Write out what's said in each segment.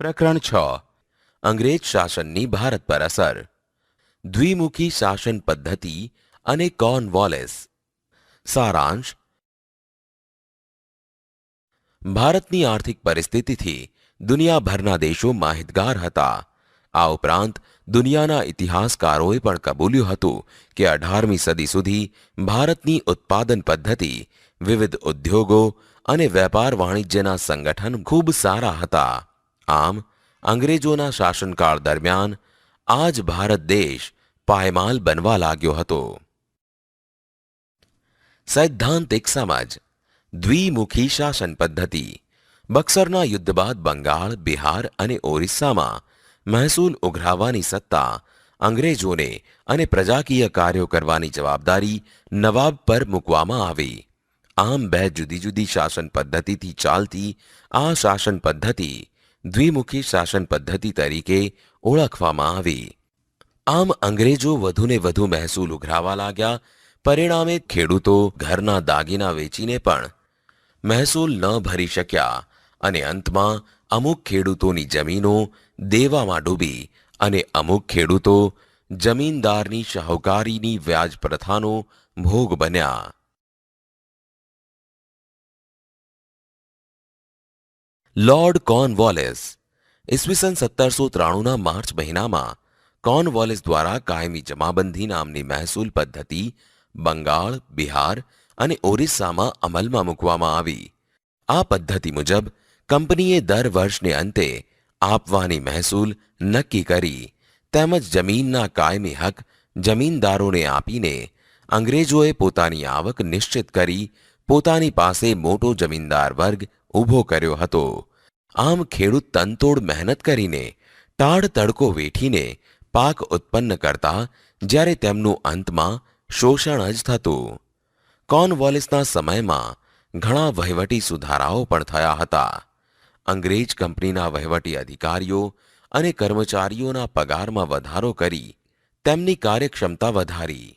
પ્રકરણ 6 અંગ્રેજ શાસનની ભારત પર અસર દ્વિમુખી શાસન પદ્ધતિ અને કોર્નવોલિસ સારાંશ ભારતની આર્થિક પરિસ્થિતિથી દુનિયાભરના દેશો માહિતગાર હતા. આ ઉપરાંત દુનિયાના ઇતિહાસકારોએ પણ કબૂલ્યું હતું કે 18મી સદી સુધી ભારતની ઉત્પાદન પદ્ધતિ, વિવિધ ઉદ્યોગો અને વેપાર વાણિજ્યના સંગઠન ખૂબ સારા હતા. આમ અંગ્રેજોના શાસનકાળ દરમિયાન આ જ ભારત દેશ પાયમાલ બનવા લાગ્યો હતો. સૈદ્ધાંતિક સમજ દ્વિમુખી શાસન પદ્ધતિ બક્સરના યુદ્ધ બાદ બંગાળ, બિહાર અને ઓરિસ્સામાં મહેસૂલ ઉઘરાવવાની સત્તા અંગ્રેજોને અને પ્રજાકીય કાર્યો કરવાની જવાબદારી નવાબ પર મૂકવામાં આવી. આમ બે જુદી જુદી શાસન પદ્ધતિથી ચાલતી આ શાસન પદ્ધતિ દ્વિમુખી શાસન પદ્ધતિ તરીકે ઓળખવામાં આવી. આમ અંગ્રેજો વધુને વધુ મહેસૂલ ઉઘરાવવા લાગ્યા. પરિણામે ખેડૂતો ઘરના દાગીના વેચીને પણ મહેસૂલ ન ભરી શક્યા અને અંતમાં અમુક ખેડૂતોની જમીનો દેવામાં ડૂબી અને અમુક ખેડૂતો જમીનદારની શાહુકારીની વ્યાજ પ્રથાનો ભોગ બન્યા. લોર્ડ કોર્નવોલિસ ઈસવીસન 1793ના માર્ચ મહિનામાં કોર્નવોલિસ દ્વારા કાયમી જમાબંધી નામની મહેસૂલ પદ્ધતિ બંગાળ, બિહાર અને ઓરિસ્સામાં અમલમાં મૂકવામાં આવી. આ પદ્ધતિ મુજબ કંપનીએ દર વર્ષને અંતે આપવાની મહેસૂલ નક્કી કરી તેમજ જમીનના કાયમી હક જમીનદારોને આપીને અંગ્રેજોએ પોતાની આવક નિશ્ચિત કરી પોતાની પાસે મોટો જમીનદાર વર્ગ ઊભો કર્યો હતો. આમ ખેડૂત તનતોડ મહેનત કરીને ટાઢ તડકો વેઠીને પાક ઉત્પન્ન કરતા, જ્યારે તેમનું અંતમાં શોષણ જ થતું. કોર્નવોલિસના સમયમાં ઘણા વહીવટી સુધારાઓ પણ થયા હતા. અંગ્રેજ કંપનીના વહીવટી અધિકારીઓ અને કર્મચારીઓના પગારમાં વધારો કરી તેમની કાર્યક્ષમતા વધારી.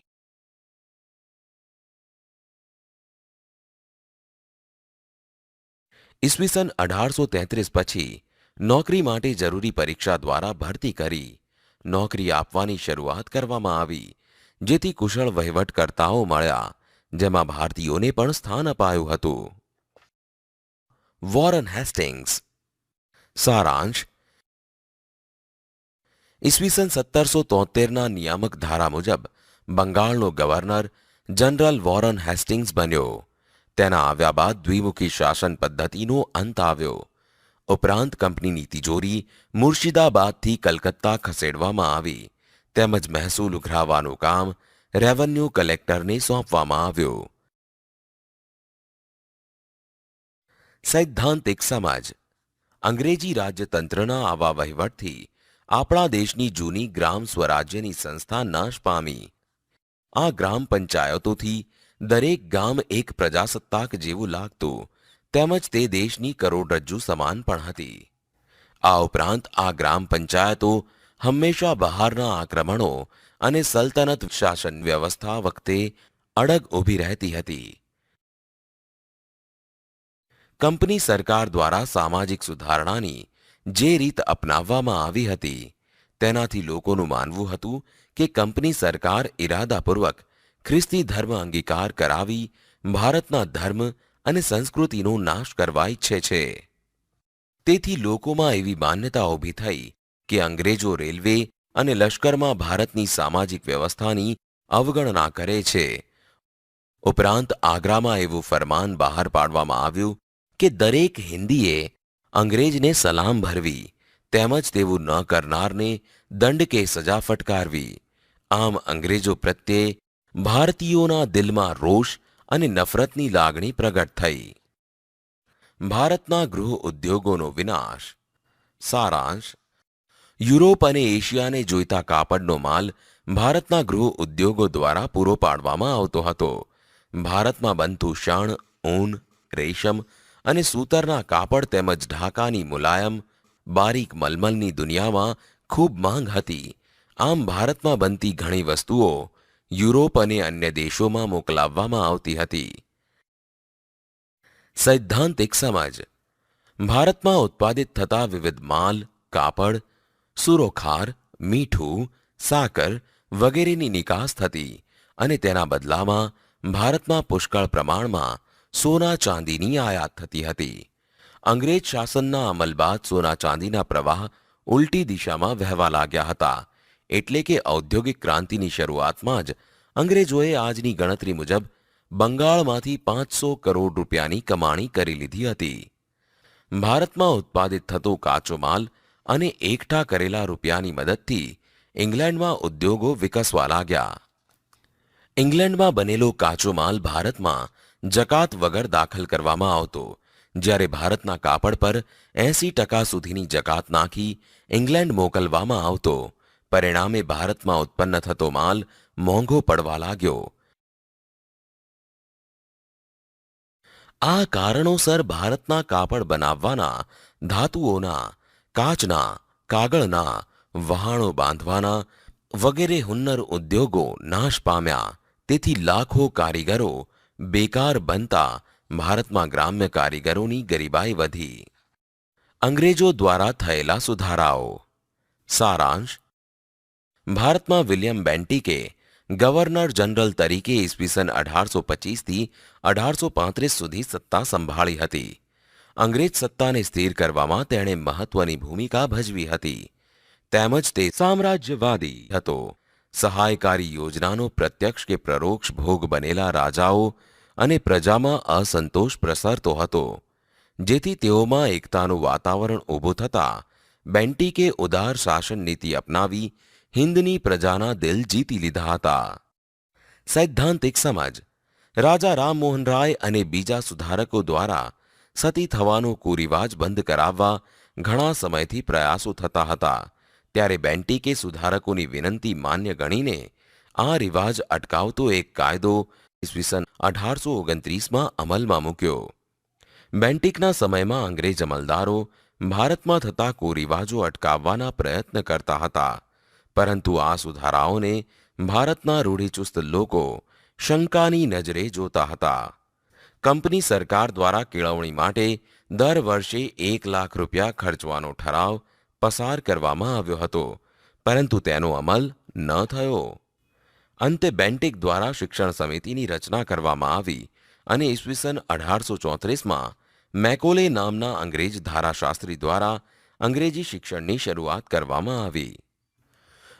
ઈસવીસન 1833 પછી નોકરી માટે જરૂરી પરીક્ષા દ્વારા ભરતી કરી નોકરી આપવાની શરૂઆત કરવામાં આવી, જેથી કુશળ વહીવટકર્તાઓ મળ્યા, જેમાં ભારતીયોને પણ સ્થાન અપાયું હતું. વોરન હેસ્ટિંગ્સ સારાંશ ઈસવીસન 1773ના નિયામક ધારા મુજબ બંગાળનો ગવર્નર જનરલ વોરન હેસ્ટિંગ્સ બન્યો. તેના આવ્યા બાદ દ્વિમુખી શાસન પદ્ધતિનો અંત આવ્યો. ઉપરાંત કંપનીની તિજોરી મુર્શિદાબાદથી કલકત્તા ખસેડવામાં આવી તેમજ મહેસૂલ ઉઘરાવવાનું કામ રેવન્યુ કલેક્ટરને સોંપવામાં આવ્યું. સૈદ્ધાંતિક સમજ અંગ્રેજી રાજ્યતંત્રના આવા વહીવટથી આપણા દેશની જૂની ગ્રામ સ્વરાજ્યની સંસ્થા નાશ પામી. આ ગ્રામ પંચાયતોથી દરેક ગામ એક પ્રજાસત્તાક જેવું લાગતું તેમજ તે દેશની કરોડરજ્જુ સમાન પણ હતી. આ ઉપરાંત આ ગ્રામ પંચાયતો હંમેશા બહારના આક્રમણો અને સલ્તનત શાસન વ્યવસ્થા વખતે અડગ ઊભી રહેતી હતી. કંપની સરકાર દ્વારા સામાજિક સુધારણાની જે રીત અપનાવવામાં આવી હતી તેનાથી લોકોનું માનવું હતું કે કંપની સરકાર ઇરાદાપૂર્વક ખ્રિસ્તી ધર્મ અંગીકાર કરાવી ભારતના ધર્મ અને સંસ્કૃતિનો નાશ કરવા ઈચ્છે છે. તેથી લોકોમાં એવી માન્યતા ઊભી થઈ કે અંગ્રેજો રેલવે અને લશ્કરમાં ભારતની સામાજિક વ્યવસ્થાની અવગણના કરે છે. ઉપરાંત આગ્રામાં એવું ફરમાન બહાર પાડવામાં આવ્યું કે દરેક હિન્દીએ અંગ્રેજને સલામ ભરવી તેમજ તેવું ન કરનારને દંડ કે સજા ફટકારવી. આમ અંગ્રેજો પ્રત્યે ભારતીયોના દિલમાં રોષ અને નફરતની લાગણી પ્રગટ થઈ. ભારતના ગૃહ ઉદ્યોગોનો વિનાશ સારાંશ યુરોપ અને એશિયાને જોઈતા કાપડનો માલ ભારતના ગૃહ ઉદ્યોગો દ્વારા પૂરો પાડવામાં આવતો હતો. ભારતમાં બનતું શણ, ઊન, રેશમ અને સૂતરના કાપડ તેમજ ઢાકાની મુલાયમ બારીક મલમલની દુનિયામાં ખૂબ માંગ હતી. આમ ભારતમાં બનતી ઘણી વસ્તુઓ યુરોપ અને અન્ય દેશોમાં મોકલાવવામાં આવતી હતી. સૈદ્ધાંતિક સમજ ભારતમાં ઉત્પાદિત થતા વિવિધ માલ, કાપડ, સુરોખાર, મીઠું, સાકર વગેરેની નિકાસ થતી અને તેના બદલામાં ભારતમાં પુષ્કળ પ્રમાણમાં સોના ચાંદીની આયાત થતી હતી. અંગ્રેજ શાસનના અમલ બાદ સોના ચાંદીના પ્રવાહ ઉલટી દિશામાં વહેવા લાગ્યા હતા. એટલે કે ઔદ્યોગિક ક્રાંતિની શરૂઆતમાં જ અંગ્રેજોએ આજની ગણતરી મુજબ બંગાળમાંથી 500 કરોડ રૂપિયાની કમાણી કરી લીધી હતી. ભારતમાં ઉત્પાદિત થતો કાચો માલ અને એકઠા કરેલા રૂપિયાની મદદથી ઇંગ્લેન્ડમાં ઉદ્યોગો વિકસવા લાગ્યા. ઇંગ્લેન્ડમાં બનેલો કાચો માલ ભારતમાં જકાત વગર દાખલ કરવામાં આવતો, જ્યારે ભારતના કાપડ પર 80% સુધીની જકાત નાખી ઇંગ્લેન્ડ મોકલવામાં આવતો. પરિણામે ભારતમાં ઉત્પન્ન થતો માલ મોંઘો પડવા લાગ્યો. આ કારણોસર ભારતના કાપડ બનાવવાના, ધાતુઓના, કાચના, કાગળના, વહાણો બાંધવાના વગેરે હુન્નર ઉદ્યોગો નાશ પામ્યા. તેથી લાખો કારીગરો બેકાર બનતા ભારતમાં ગ્રામ્ય કારીગરોની ગરીબાઈ વધી. અંગ્રેજો દ્વારા થયેલા સુધારાઓ. સારાંશ: ભારતમાં વિલિયમ બેન્ટિકે ગવર્નર જનરલ તરીકે ઈસવીસન 1825થી 1835 સુધી સત્તા સંભાળી હતી. અંગ્રેજ સત્તાને સ્થિર કરવામાં તેણે મહત્વની ભૂમિકા ભજવી હતી. તેમજ તે સામ્રાજ્યવાદી હતો. સહાયકારી યોજનાનો પ્રત્યક્ષ કે પરોક્ષ ભોગ બનેલા રાજાઓ અને પ્રજામાં અસંતોષ પ્રસરતો હતો, જેથી તેઓમાં એકતાનું વાતાવરણ ઊભું થતાં બેન્ટિકે ઉદાર શાસન નીતિ અપનાવી હિન્દની પ્રજાના દિલ જીતી લીધા હતા. સૈદ્ધાંતિક સમજ: રાજા રામમોહન રાય અને બીજા સુધારકો દ્વારા સતી થવાનો કુરિવાજ બંધ કરાવવા ઘણા સમયથી પ્રયાસો થતા હતા. ત્યારે બેન્ટિકે સુધારકોની વિનંતી માન્ય ગણીને આ રિવાજ અટકાવતો એક કાયદો ઈસવીસન 1829માં અમલમાં મૂક્યો. બેન્ટિકના સમયમાં અંગ્રેજ અમલદારો ભારતમાં થતા કુરિવાજો અટકાવવાના પ્રયત્ન કરતા હતા, પરંતુ આ સુધારાઓને ભારતના રૂઢિચુસ્ત લોકો શંકાની નજરે જોતા હતા. કંપની સરકાર દ્વારા કેળવણી માટે દર વર્ષે 1 લાખ રૂપિયા ખર્ચવાનો ઠરાવ પસાર કરવામાં આવ્યો હતો, પરંતુ તેનો અમલ ન થયો. અંતે બેન્ટિક દ્વારા શિક્ષણ સમિતિની રચના કરવામાં આવી અને ઈસવીસન 1834માં મેકોલે નામના અંગ્રેજ ધારાશાસ્ત્રી દ્વારા અંગ્રેજી શિક્ષણની શરૂઆત કરવામાં આવી.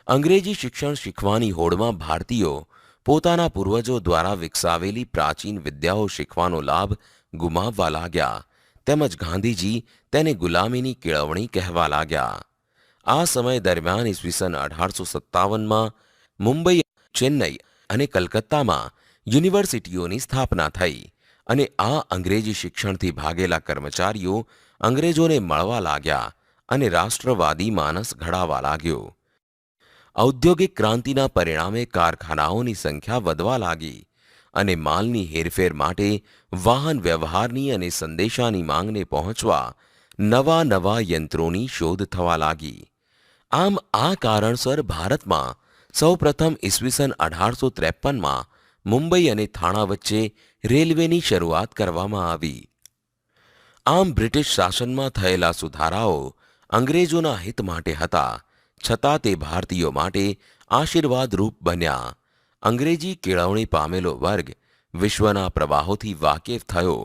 અંગ્રેજી શિક્ષણ શીખવાની હોડમાં ભારતીયો પોતાના પૂર્વજો દ્વારા વિકસાવેલી પ્રાચીન વિદ્યાઓ શીખવાનો લાભ ગુમાવવા લાગ્યા, તેમજ ગાંધીજી તેને ગુલામીની કેળવણી કહેવા લાગ્યા. આ સમય દરમિયાન ઈસવીસન 1857માં મુંબઈ, ચેન્નઈ અને કલકત્તામાં યુનિવર્સિટીઓની સ્થાપના થઈ અને આ અંગ્રેજી શિક્ષણથી ભાગેલા કર્મચારીઓ અંગ્રેજોને મળવા લાગ્યા અને રાષ્ટ્રવાદી માનસ ઘડાવા લાગ્યો. ઔદ્યોગિક ક્રાંતિના પરિણામે કારખાનાઓની સંખ્યા વધવા લાગી અને માલની હેરફેર માટે વાહન વ્યવહારની અને સંદેશાની માંગને પહોંચવા નવા નવા યંત્રોની શોધ થવા લાગી. આમ આ કારણસર ભારતમાં સૌપ્રથમ ઈસવીસન 1853માં મુંબઈ અને થાણા વચ્ચે રેલવેની શરૂઆત કરવામાં આવી. આમ બ્રિટિશ શાસનમાં થયેલા સુધારાઓ અંગ્રેજોના હિત માટે હતા, છતાં તે ભારતીયો માટે આશીર્વાદરૂપ બન્યા. અંગ્રેજી કેળવણી પામેલો વર્ગ વિશ્વના પ્રવાહોથી વાકેફ થયો,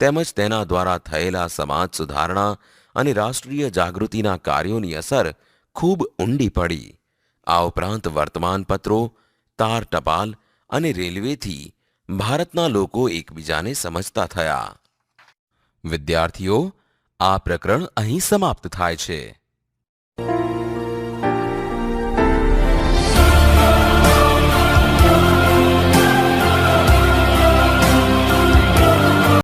તેમજ તેના દ્વારા થયેલા સમાજ સુધારણા અને રાષ્ટ્રીય જાગૃતિના કાર્યોની અસર ખૂબ ઊંડી પડી. આ ઉપરાંત વર્તમાનપત્રો, તાર ટપાલ અને રેલવેથી ભારતના લોકો એકબીજાને સમજતા થયા. વિદ્યાર્થીઓ, આ પ્રકરણ અહીં સમાપ્ત થાય છે.